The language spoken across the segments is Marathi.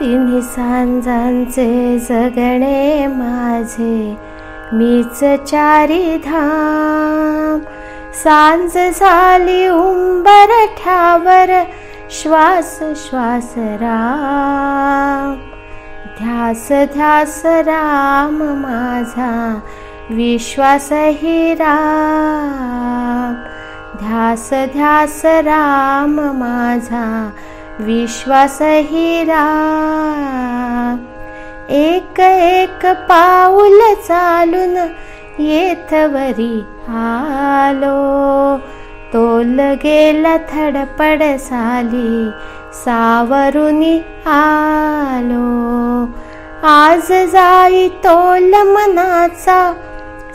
तिन्ही सांजांचे जगणे माझे, मीच चारी धाम. सांज झाली उंबरठ्यावर, श्वास श्वास राम. ध्यास ध्यास राम माझा, विश्वास ही राम. ध्यास ध्यास राम माझा, विश्वास ही राम. एक एक पाऊल चालून येथवरी आलो, तोल गेला धडपड झाली सावरुनी आलो. आज जाई तोल मनाचा,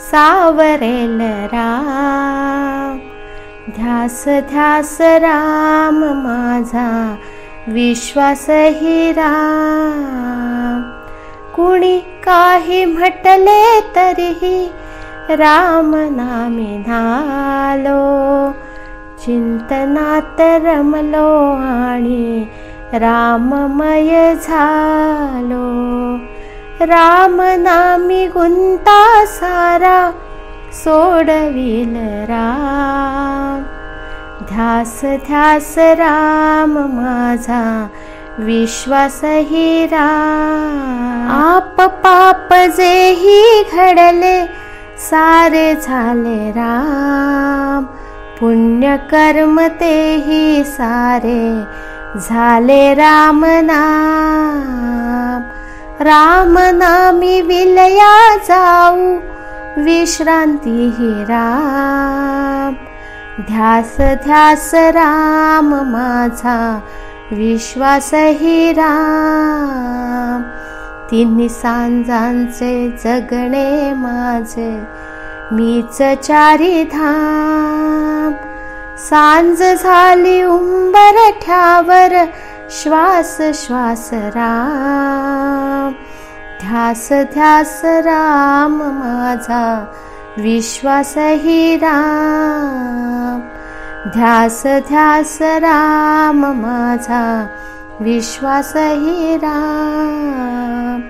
सावरेल राम. ध्यास ध्यास राम माझा, विश्वास ही राम. कुणी काही म्हटले तरीही राम नामे नालो, चिंतनात रमलो आणि राममय झालो. राम नामी गुंता सारा, सोडविल राम. ध्यास ध्यास राम माझा, विश्वास ही राम. आप पाप जेही घडले, सारे झाले राम. पुण्य कर्म तेही सारे झाले राम नाम. राम नामी विलया जाऊ, विश्रांती ही राम. ध्यास ध्यास राम माझा, विश्वास ही राम. तिन्ही सांजांचे जगणे माझे, मीच चारी धाम. सांज झाली उंबरठ्यावर, श्वास श्वास राम. ध्यास ध्यास राम माझा, विश्वास ही राम. ध्यास ध्यास राम माझा, विश्वास ही राम.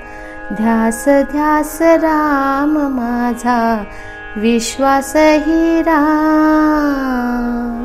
ध्यास ध्यास राम माझा, विश्वास ही राम.